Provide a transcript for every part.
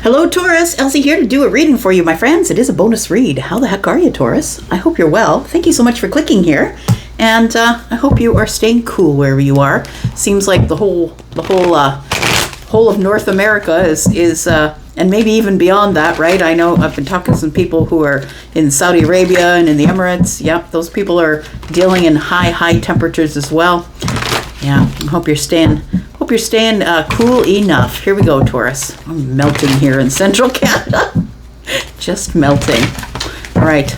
Hello, Taurus. Elsie here to do a reading for you, my friends. It is a bonus read. How the heck are you, Taurus? I hope you're well. Thank you so much for clicking here. And I hope you are staying cool wherever you are. Seems like the whole of North America is and maybe even beyond that, right? I know I've been talking to some people who are in Saudi Arabia and in the Emirates. Yep, those people are dealing in high temperatures as well. Yeah, I hope you're staying cool enough. Here we go, Taurus. I'm melting here in central Canada. Just melting. All right.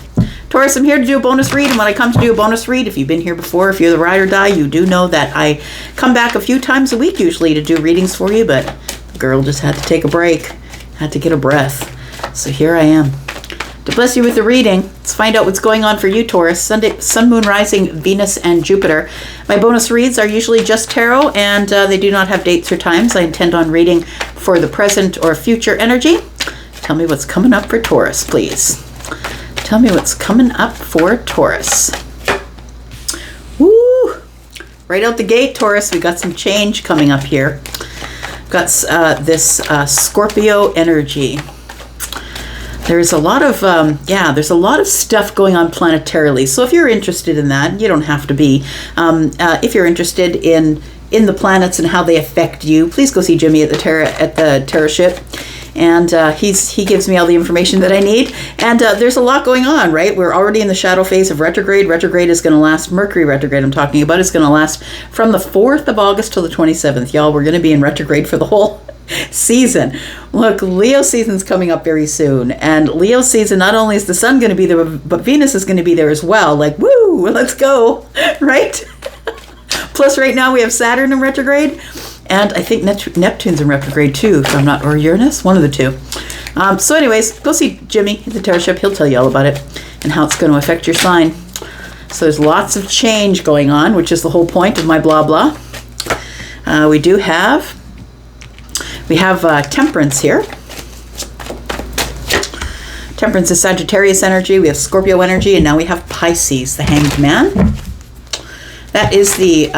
Taurus, I'm here to do a bonus read, and when I come to do a bonus read, if you've been here before, if you're the ride or die, you do know that I come back a few times a week usually to do readings for you, but the girl just had to take a break, had to get a breath. So here I am. To bless you with the reading, let's find out what's going on for you, Taurus. Sunday, Sun, Moon, Rising, Venus, and Jupiter. My bonus reads are usually just tarot, and they do not have dates or times. I intend on reading for the present or future energy. Tell me what's coming up for Taurus, please. Tell me what's coming up for Taurus. Woo! Right out the gate, Taurus, we got some change coming up here. Got this Scorpio energy. There's a lot of there's a lot of stuff going on planetarily. So if you're interested in that, you don't have to be. If you're interested in the planets and how they affect you, please go see Jimmy at the Terra ship. And he gives me all the information that I need. And there's a lot going on, right? We're already in the shadow phase of retrograde. Retrograde is going to last, Mercury retrograde I'm talking about, is going to last from the 4th of August till the 27th. Y'all, we're going to be in retrograde for the whole season. Look, Leo season's coming up very soon. And Leo season, not only is the sun going to be there, but Venus is going to be there as well. Like, woo, let's go, right? Plus right now we have Saturn in retrograde. And I think Neptune's in retrograde too, if I'm not, or Uranus, one of the two. So anyways, go see Jimmy at the Terra ship. He'll tell you all about it and how it's going to affect your sign. So there's lots of change going on, which is the whole point of my blah blah. We have Temperance here. Temperance is Sagittarius energy. We have Scorpio energy, and now we have Pisces, the Hanged Man. That is the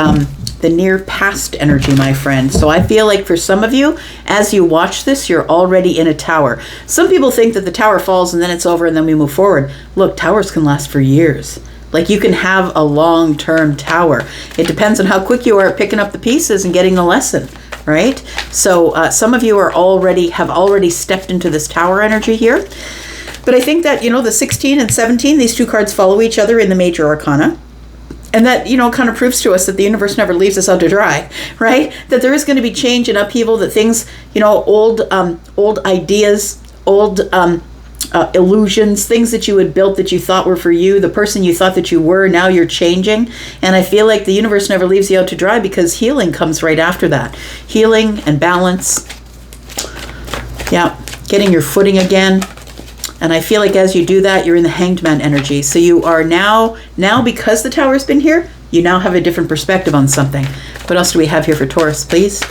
near past energy, my friend. So I feel like for some of you, as you watch this, you're already in a tower. Some people think that the tower falls and then it's over and then we move forward. Look, towers can last for years. Like, you can have a long-term tower. It depends on how quick you are at picking up the pieces and getting the lesson, right? So some of you have already stepped into this tower energy here. But I think that, the 16 and 17, these two cards follow each other in the major arcana. And that, kind of proves to us that the universe never leaves us out to dry, right? That there is going to be change and upheaval, that things, old ideas, old illusions, things that you had built that you thought were for you, the person you thought that you were, now you're changing. And I feel like the universe never leaves you out to dry, because healing comes right after that. Healing and balance. Yeah, getting your footing again. And I feel like as you do that, you're in the Hanged Man energy. So you are now because the tower's been here, you now have a different perspective on something. What else do we have here for Taurus, please?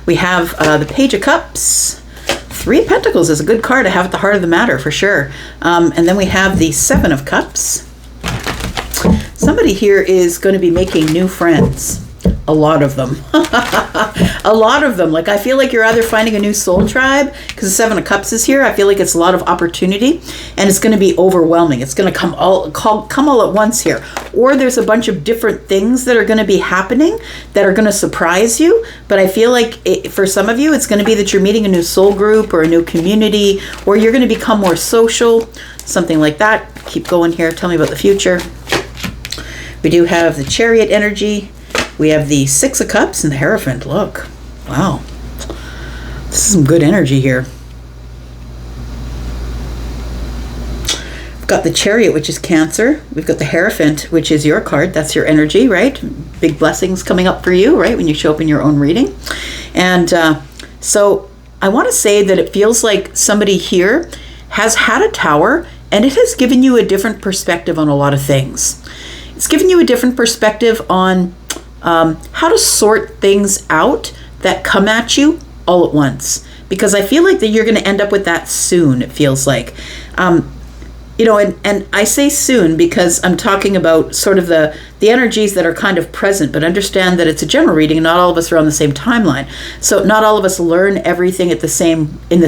We have the Page of Cups. 3 of Pentacles is a good card to have at the heart of the matter, for sure. And then we have the 7 of Cups. Somebody here is going to be making new friends. A lot of them. A lot of them. Like, I feel like you're either finding a new soul tribe, because the 7 of Cups is here. I feel like it's a lot of opportunity, and it's going to be overwhelming. It's going to come all at once here. Or there's a bunch of different things that are going to be happening that are going to surprise you. But I feel like for some of you, it's going to be that you're meeting a new soul group or a new community, or you're going to become more social, something like that. Keep going here. Tell me about the future. We do have the Chariot energy. We have the 6 of Cups and the Hierophant. Look. Wow. This is some good energy here. We've got the Chariot, which is Cancer. We've got the Hierophant, which is your card. That's your energy, right? Big blessings coming up for you, right? When you show up in your own reading. And so I want to say that it feels like somebody here has had a tower, and it has given you a different perspective on a lot of things. It's given you a different perspective on how to sort things out that come at you all at once. Because I feel like that you're going to end up with that soon, it feels like. and I say soon because I'm talking about sort of the energies that are kind of present, but understand that it's a general reading and not all of us are on the same timeline. So not all of us learn everything in the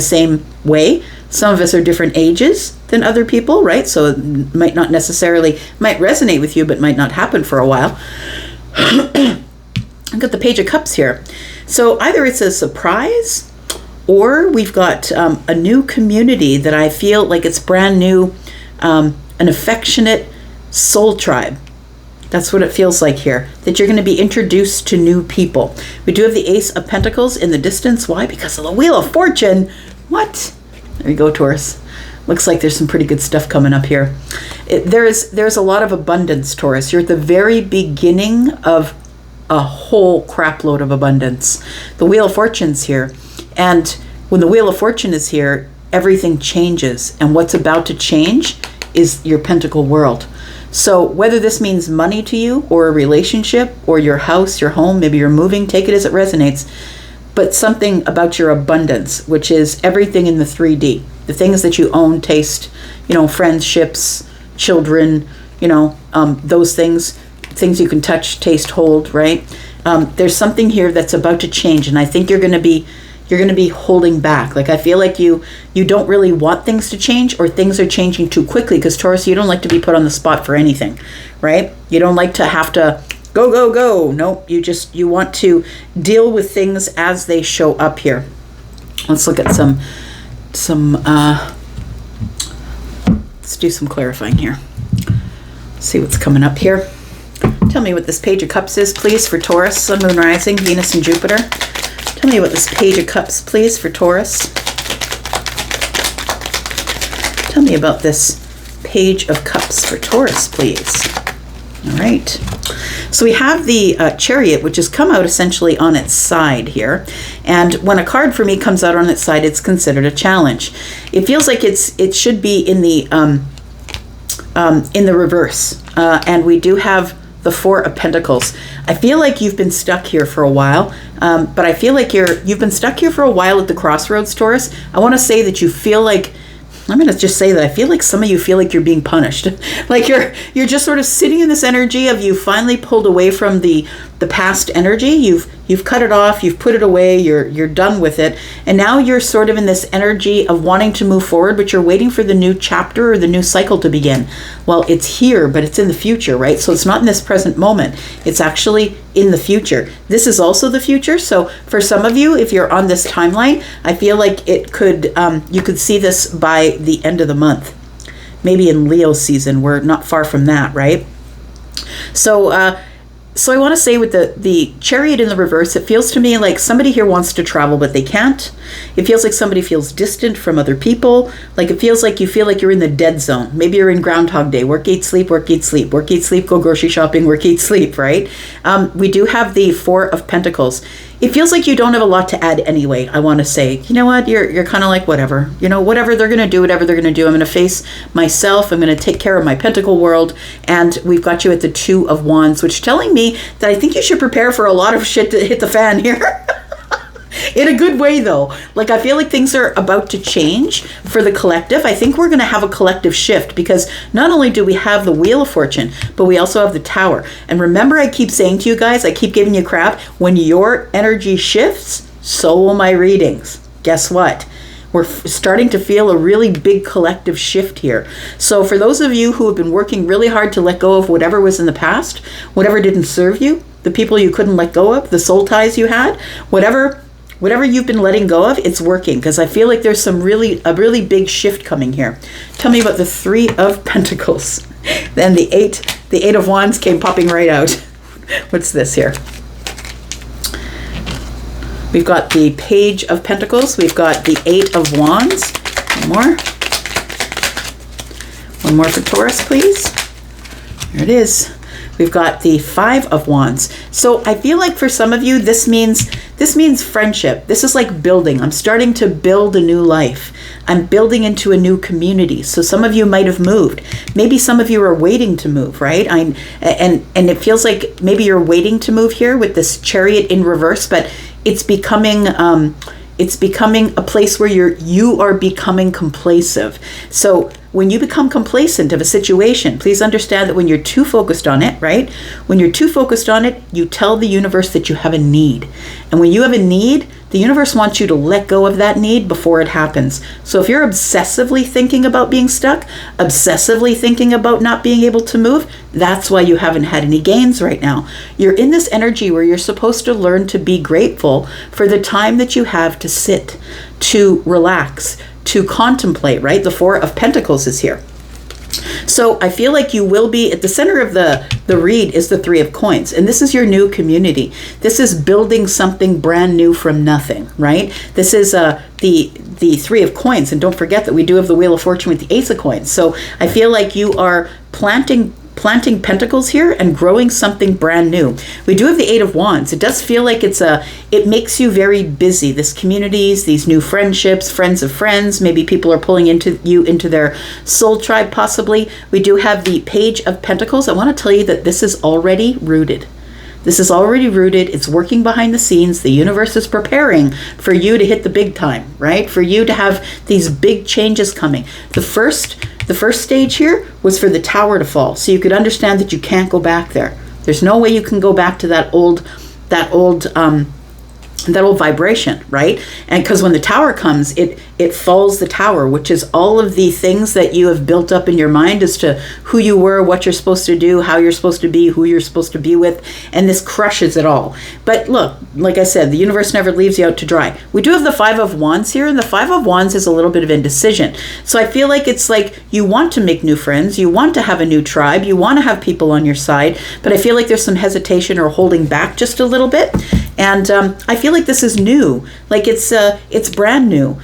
same way. Some of us are different ages than other people, right? So it might resonate with you, but might not happen for a while. I've got the Page of Cups here. So either it's a surprise, or we've got a new community that I feel like it's brand new, an affectionate soul tribe. That's what it feels like here, that you're going to be introduced to new people. We do have the Ace of Pentacles in the distance. Why? Because of the Wheel of Fortune. What? There you go, Taurus. Looks like there's some pretty good stuff coming up here. There's a lot of abundance, Taurus. You're at the very beginning of a whole crapload of abundance. The Wheel of Fortune's here. And when the Wheel of Fortune is here, everything changes. And what's about to change is your pentacle world. So whether this means money to you, or a relationship, or your house, your home, maybe you're moving, take it as it resonates. But something about your abundance, which is everything in the 3D. The things that you own, taste, friendships, children, those things you can touch, taste, hold, right? There's something here that's about to change, and I think you're going to be holding back. Like, I feel like you don't really want things to change, or things are changing too quickly, because Taurus, you don't like to be put on the spot for anything, right? You don't like to have to go, go, go. Nope, you want to deal with things as they show up here. Let's look at some let's do some clarifying here. See what's coming up here. Tell me what this Page of Cups is, please, for Taurus, Sun, Moon, Rising, Venus, and Jupiter. Tell me what this Page of Cups, please, for Taurus. Tell me about this Page of Cups for Taurus, please. All right. So we have the Chariot, which has come out essentially on its side here. And when a card for me comes out on its side, it's considered a challenge. It feels like it should be in the reverse. And we do have the Four of Pentacles. I feel like you've been stuck here for a while, but I feel like you've been stuck here for a while at the crossroads, Taurus. I want to say that you feel like, I'm going to just say that I feel like some of you feel like you're being punished. Like you're just sort of sitting in this energy of you finally pulled away from the past energy. You've cut it off, you've put it away, you're done with it. And now you're sort of in this energy of wanting to move forward, but you're waiting for the new chapter or the new cycle to begin. Well, it's here, but it's in the future, right? So it's not in this present moment. It's actually in the future. This is also the future. So for some of you, if you're on this timeline, I feel like it could, you could see this by the end of the month. Maybe in Leo season, we're not far from that, right? So I want to say with the Chariot in the reverse, it feels to me like somebody here wants to travel, but they can't. It feels like somebody feels distant from other people. Like it feels like you feel like you're in the dead zone. Maybe you're in Groundhog Day. Work, eat, sleep, work, eat, sleep. Work, eat, sleep, go grocery shopping, work, eat, sleep, right? We do have the Four of Pentacles. It feels like you don't have a lot to add anyway. I want to say, you know what? You're kind of like, whatever. Whatever they're going to do, whatever they're going to do. I'm going to face myself. I'm going to take care of my pentacle world. And we've got you at the Two of Wands, which is telling me that I think you should prepare for a lot of shit to hit the fan here. In a good way, though. Like, I feel like things are about to change for the collective. I think we're going to have a collective shift, because not only do we have the Wheel of Fortune, but we also have the Tower. And remember, I keep saying to you guys, I keep giving you crap, when your energy shifts, so will my readings. Guess what? We're starting to feel a really big collective shift here. So for those of you who have been working really hard to let go of whatever was in the past, whatever didn't serve you, the people you couldn't let go of, the soul ties you had, whatever you've been letting go of, it's working, because I feel like there's a really big shift coming here. Tell me about the Three of Pentacles. Then the Eight of Wands came popping right out. What's this here? We've got the Page of Pentacles. We've got the Eight of Wands. One more for Taurus, please. There it is. We've got the Five of Wands. So I feel like for some of you, this means friendship. This is like building. I'm starting to build a new life. I'm building into a new community. So some of you might have moved. Maybe some of you are waiting to move, right? And it feels like maybe you're waiting to move here with this Chariot in reverse, but it's becoming it's becoming a place where you are becoming complacent. So when you become complacent of a situation, please understand that when you're too focused on it, right? When you're too focused on it, you tell the universe that you have a need. And when you have a need, the universe wants you to let go of that need before it happens. So if you're obsessively thinking about being stuck, obsessively thinking about not being able to move, that's why you haven't had any gains right now. You're in this energy where you're supposed to learn to be grateful for the time that you have to sit, to relax, to contemplate, right? The Four of Pentacles is here. So I feel like you will be at the center of the read is the Three of Coins. And this is your new community. This is building something brand new from nothing, right? This is the Three of Coins. And don't forget that we do have the Wheel of Fortune with the Ace of Coins. So I feel like you are planting pentacles here and growing something brand new. We do have the Eight of Wands. It does feel like it makes you very busy. This communities, these new friendships, friends of friends, maybe people are pulling you into their soul tribe possibly. We do have the Page of Pentacles. I want to tell you that this is already rooted. This is already rooted. It's working behind the scenes. The universe is preparing for you to hit the big time, right? For you to have these big changes coming. The first stage here was for the tower to fall, so you could understand that you can't go back there. There's no way you can go back to that old vibration, right? And because when the tower comes, it falls the tower, which is all of the things that you have built up in your mind as to who you were, what you're supposed to do, how you're supposed to be, who you're supposed to be with, and this crushes it all. But look, like I said, the universe never leaves you out to dry. We do have the Five of Wands here, and the Five of Wands is a little bit of indecision. So I feel like it's like you want to make new friends, you want to have a new tribe, you want to have people on your side, but I feel like there's some hesitation or holding back just a little bit. And I feel like this is new, like it's brand new.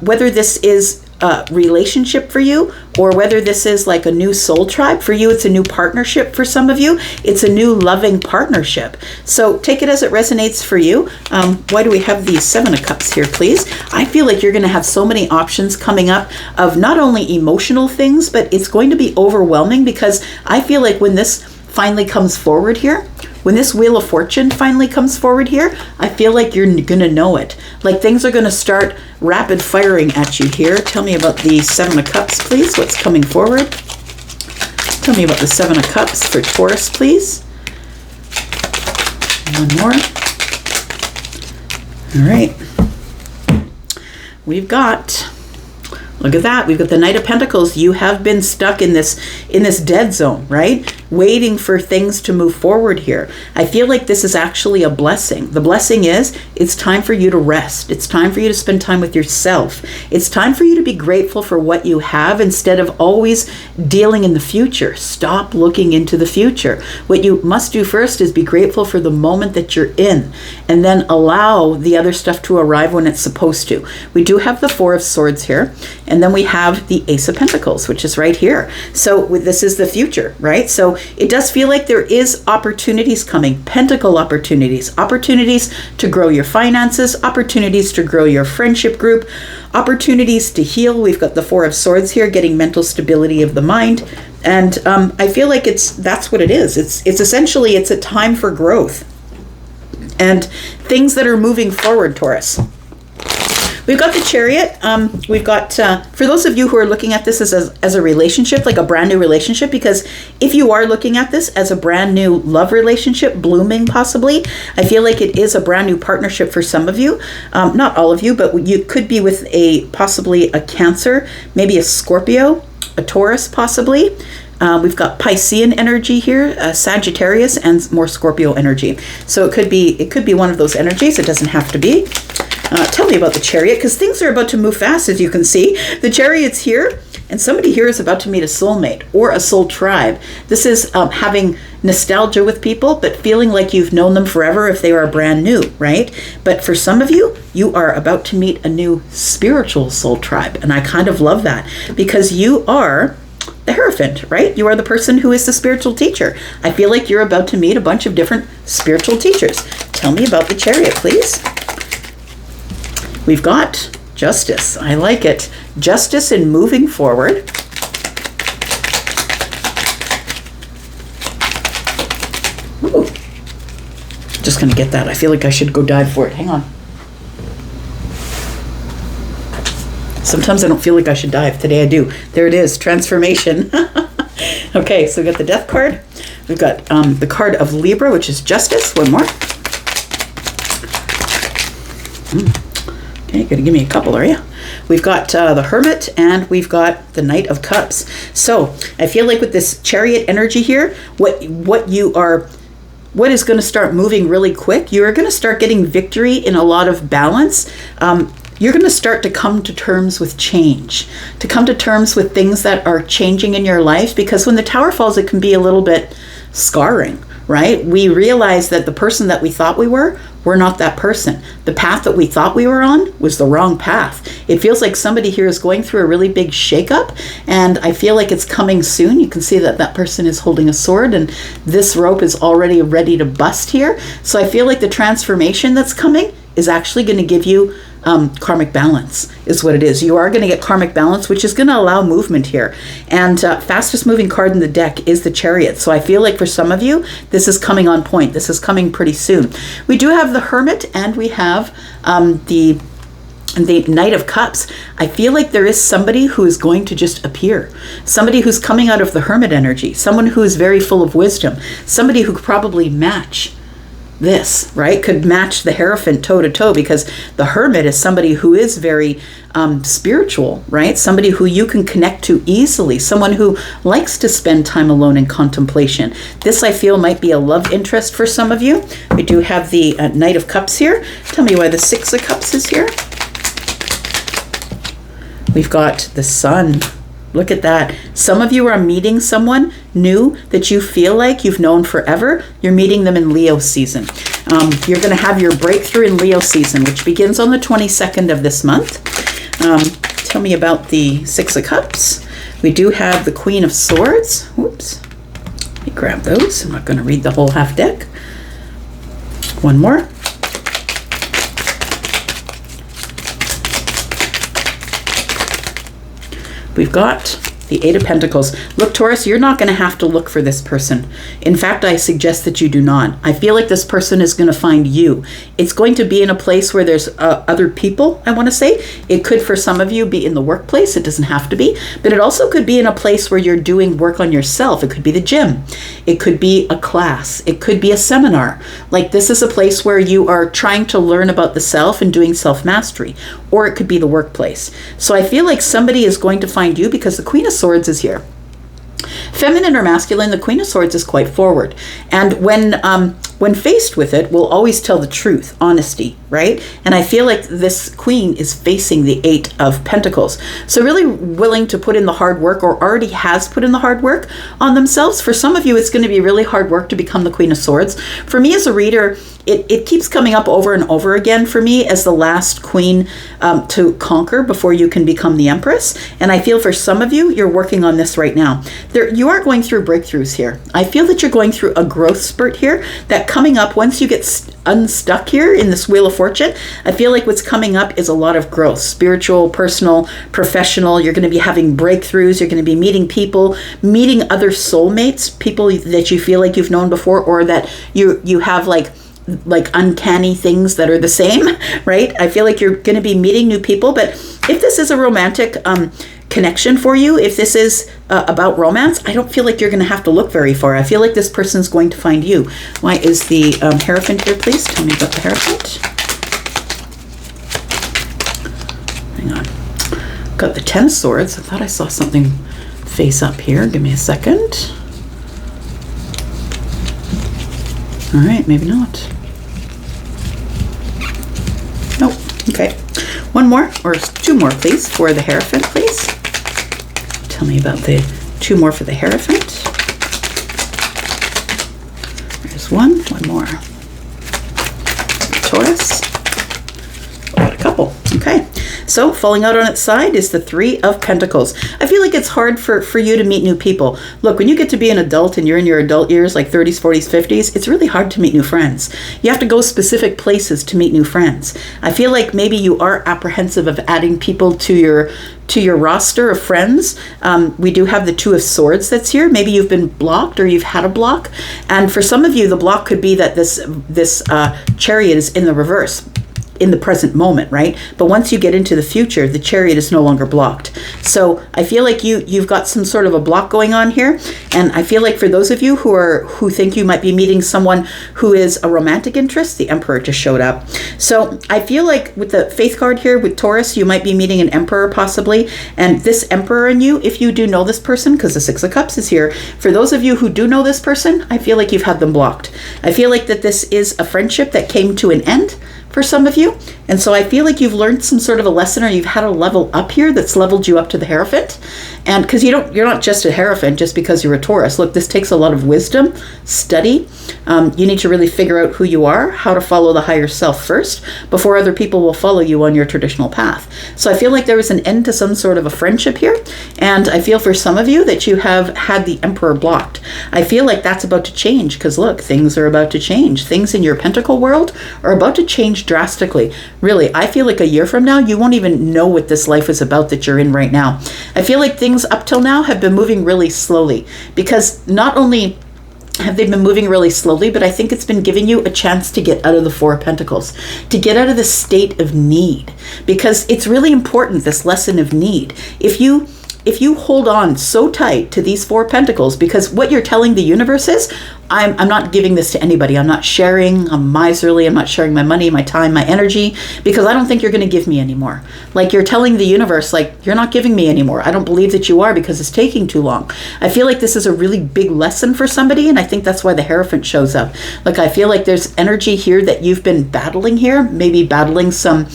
Whether this is a relationship for you or whether this is like a new soul tribe for you, it's a new partnership for some of you. It's a new loving partnership. So take it as it resonates for you. Why do we have the Seven of Cups here, please? I feel like you're going to have so many options coming up of not only emotional things, but it's going to be overwhelming because I feel like when this finally comes forward here, when this Wheel of Fortune finally comes forward here, I feel like you're going to know it. Like things are going to start rapid firing at you here. Tell me about the Seven of Cups, please. What's coming forward? Tell me about the Seven of Cups for Taurus, please. One more. All right. We've got... Look at that. We've got the Knight of Pentacles. You have been stuck in this dead zone, right? Waiting for things to move forward here. I feel like this is actually a blessing. The blessing is it's time for you to rest. It's time for you to spend time with yourself. It's time for you to be grateful for what you have instead of always dealing in the future. Stop looking into the future. What you must do first is be grateful for the moment that you're in and then allow the other stuff to arrive when it's supposed to. We do have the Four of Swords here. And then we have the Ace of Pentacles, which is right here. So this is the future, right? So it does feel like there is opportunities coming, pentacle opportunities, opportunities to grow your finances, opportunities to grow your friendship group, opportunities to heal. We've got the Four of Swords here, getting mental stability of the mind. And I feel like that's what it is. It's essentially, it's a time for growth and things that are moving forward, Taurus. We've got the Chariot. We've got, for those of you who are looking at this as a relationship, like a brand new relationship, because if you are looking at this as a brand new love relationship, blooming possibly, I feel like it is a brand new partnership for some of you. Not all of you, but you could be with possibly a Cancer, maybe a Scorpio, a Taurus possibly. We've got Piscean energy here, Sagittarius, and more Scorpio energy. So it could be one of those energies. It doesn't have to be. Tell me about the Chariot, because things are about to move fast, as you can see. The Chariot's here, and somebody here is about to meet a soulmate or a soul tribe. This is having nostalgia with people, but feeling like you've known them forever if they are brand new, right? But for some of you, you are about to meet a new spiritual soul tribe, and I kind of love that, because you are the Hierophant, right? You are the person who is the spiritual teacher. I feel like you're about to meet a bunch of different spiritual teachers. Tell me about the Chariot, please. We've got Justice. I like it. Justice and moving forward. Ooh. Just going to get that. I feel like I should go dive for it. Hang on. Sometimes I don't feel like I should dive. Today I do. There it is, transformation. Okay, so we've got the Death card. We've got the card of Libra, which is Justice. One more. Okay, gotta give me a couple, are you? We've got the Hermit, and we've got the Knight of Cups. So I feel like with this Chariot energy here, what is going to start moving really quick, you're going to start getting victory in a lot of balance. You're going to start to come to terms with change, to come to terms with things that are changing in your life, because when the Tower falls, it can be a little bit scarring, right? We realize that the person that we thought we're not that person. The path that we thought we were on was the wrong path. It feels like somebody here is going through a really big shakeup, and I feel like it's coming soon. You can see that that person is holding a sword, and this rope is already ready to bust here. So I feel like the transformation that's coming is actually going to give you karmic balance, is what it is. You are going to get karmic balance, which is going to allow movement here. And fastest moving card in the deck is the Chariot. So I feel like for some of you, this is coming on point. This is coming pretty soon. We do have the Hermit, and we have the Knight of Cups. I feel like there is somebody who is going to just appear. Somebody who's coming out of the Hermit energy. Someone who is very full of wisdom. Somebody who could probably match this, right? Could match the Hierophant toe to toe, because the Hermit is somebody who is very spiritual, right? Somebody who you can connect to easily. Someone who likes to spend time alone in contemplation. This, I feel, might be a love interest for some of you. We do have the Knight of Cups here. Tell me why the Six of Cups is here. We've got the Sun. Look at that. Some of you are meeting someone new that you feel like you've known forever. You're meeting them in Leo season. You're going to have your breakthrough in Leo season, which begins on the 22nd of this month. Tell me about the Six of Cups. We do have the Queen of Swords. Oops. Let me grab those. I'm not going to read the whole half deck. One more. We've got the Eight of Pentacles. Look, Taurus, you're not going to have to look for this person. In fact, I suggest that you do not. I feel like this person is going to find you. It's going to be in a place where there's other people, I want to say. It could, for some of you, be in the workplace. It doesn't have to be. But it also could be in a place where you're doing work on yourself. It could be the gym. It could be a class. It could be a seminar. Like, this is a place where you are trying to learn about the self and doing self-mastery. Or it could be the workplace. So I feel like somebody is going to find you, because the Queen of Swords is here. Feminine or masculine, the Queen of Swords is quite forward. And when faced with it, will always tell the truth, honesty, right? And I feel like this Queen is facing the Eight of Pentacles. So really willing to put in the hard work, or already has put in the hard work on themselves. For some of you, it's going to be really hard work to become the Queen of Swords. For me as a reader, it keeps coming up over and over again for me as the last queen to conquer before you can become the Empress. And I feel for some of you, you're working on this right now. You are going through breakthroughs here. I feel that you're going through a growth spurt here, that coming up once you get unstuck here in this Wheel of Fortune, I feel like what's coming up is a lot of growth, spiritual, personal, professional. You're going to be having breakthroughs. You're going to be meeting people, meeting other soulmates, people that you feel like you've known before, or that you have like uncanny things that are the same, right? I feel like you're going to be meeting new people. But if this is a romantic connection for you, if this is about romance, I don't feel like you're going to have to look very far. I feel like this person's going to find you. Why is the Hierophant here, please? Tell me about the Hierophant. Hang on. Got the Ten of Swords. I thought I saw something face up here. Give me a second. All right, maybe not. Nope. Okay. One more, or two more, please, for the Hierophant, please. Tell me about the two more for the Hierophant. There's one more. Taurus. Oh, got a couple. Okay. So falling out on its side is the Three of Pentacles. I feel like it's hard for you to meet new people. Look, when you get to be an adult and you're in your adult years, like 30s, 40s, 50s, it's really hard to meet new friends. You have to go specific places to meet new friends. I feel like maybe you are apprehensive of adding people to your roster of friends. We do have the Two of Swords that's here. Maybe you've been blocked, or you've had a block. And for some of you, the block could be that this Chariot is in the reverse. in the present moment, right? But once you get into the future, the chariot is no longer blocked. So I feel like you've got some sort of a block going on here. And I feel like for those of you who think you might be meeting someone who is a romantic interest, the Emperor just showed up. So I feel like with the Faith card here with Taurus, you might be meeting an Emperor possibly. And this Emperor in you, if you do know this person, because the Six of Cups is here, for those of you who do know this person, I feel like you've had them blocked. I feel like that this is a friendship that came to an end for some of you. And so I feel like you've learned some sort of a lesson, or you've had a level up here that's leveled you up to the Hierophant. And because you're not just a Hierophant just because you're a Taurus. Look, this takes a lot of wisdom, study. You need to really figure out who you are, how to follow the higher self first before other people will follow you on your traditional path. So I feel like there was an end to some sort of a friendship here. And I feel for some of you that you have had the Emperor blocked. I feel like that's about to change, because look, things are about to change. Things in your Pentacle world are about to change drastically. Really, I feel like a year from now, you won't even know what this life is about that you're in right now. I feel like things up till now have been moving really slowly, because not only have they been moving really slowly, but I think it's been giving you a chance to get out of the Four of Pentacles, to get out of the state of need, because it's really important, this lesson of need. If you hold on so tight to these Four Pentacles, because what you're telling the universe is, I'm not giving this to anybody. I'm not sharing. I'm miserly. I'm not sharing my money, my time, my energy, because I don't think you're going to give me anymore. Like, you're telling the universe, like, you're not giving me anymore. I don't believe that you are, because it's taking too long. I feel like this is a really big lesson for somebody, and I think that's why the Hierophant shows up. Like, I feel like there's energy here that you've been battling here, maybe battling some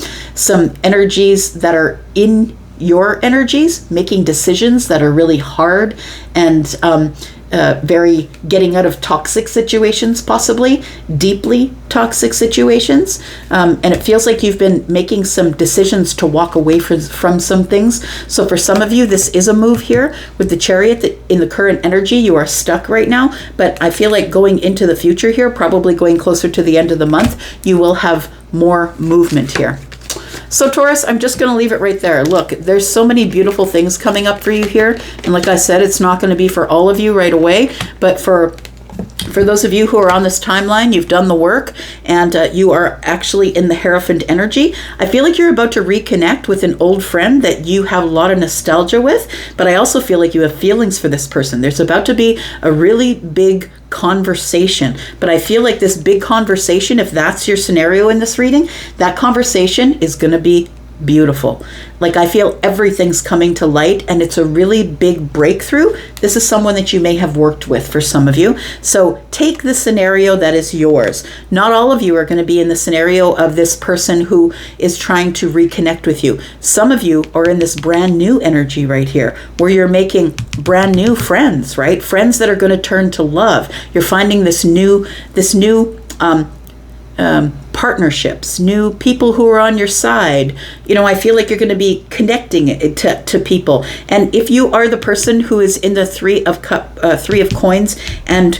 energies that are in your energies, making decisions that are really hard and very getting out of toxic situations, possibly deeply toxic situations. And it feels like you've been making some decisions to walk away from some things. So for some of you, this is a move here with the Chariot, that in the current energy, you are stuck right now. But I feel like going into the future here, probably going closer to the end of the month, you will have more movement here. So Taurus, I'm just going to leave it right there. Look, there's so many beautiful things coming up for you here. And like I said, it's not going to be for all of you right away, but for those of you who are on this timeline, you've done the work, and you are actually in the Hierophant energy. I feel like you're about to reconnect with an old friend that you have a lot of nostalgia with, but I also feel like you have feelings for this person. There's about to be a really big conversation, but I feel like this big conversation, if that's your scenario in this reading, that conversation is going to be beautiful. Like, I feel everything's coming to light, and it's a really big breakthrough. This is someone that you may have worked with for some of you. So take the scenario that is yours. Not all of you are going to be in the scenario of this person who is trying to reconnect with you. Some of you are in this brand new energy right here, where you're making brand new friends, right? Friends that are going to turn to love. You're finding this new partnerships, new people who are on your side. You know, I feel like you're going to be connecting it to people. And if you are the person who is in the Three of Coins and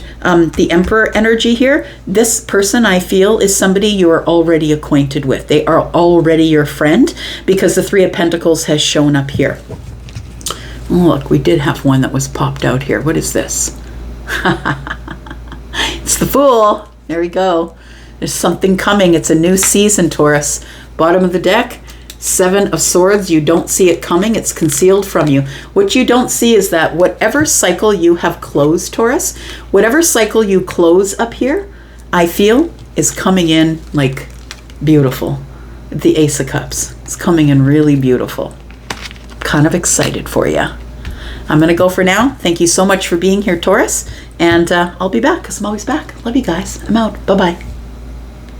the Emperor energy here, this person, I feel, is somebody you are already acquainted with. They are already your friend, because the Three of Pentacles has shown up here. Oh, look, we did have one that was popped out here. What is this? It's the Fool. There we go. There's something coming. It's a new season, Taurus. Bottom of the deck, Seven of Swords. You don't see it coming. It's concealed from you. What you don't see is that whatever cycle you have closed, Taurus, whatever cycle you close up here, I feel is coming in like beautiful. The Ace of Cups. It's coming in really beautiful. Kind of excited for you. I'm going to go for now. Thank you so much for being here, Taurus. And I'll be back, because I'm always back. Love you guys. I'm out. Bye-bye.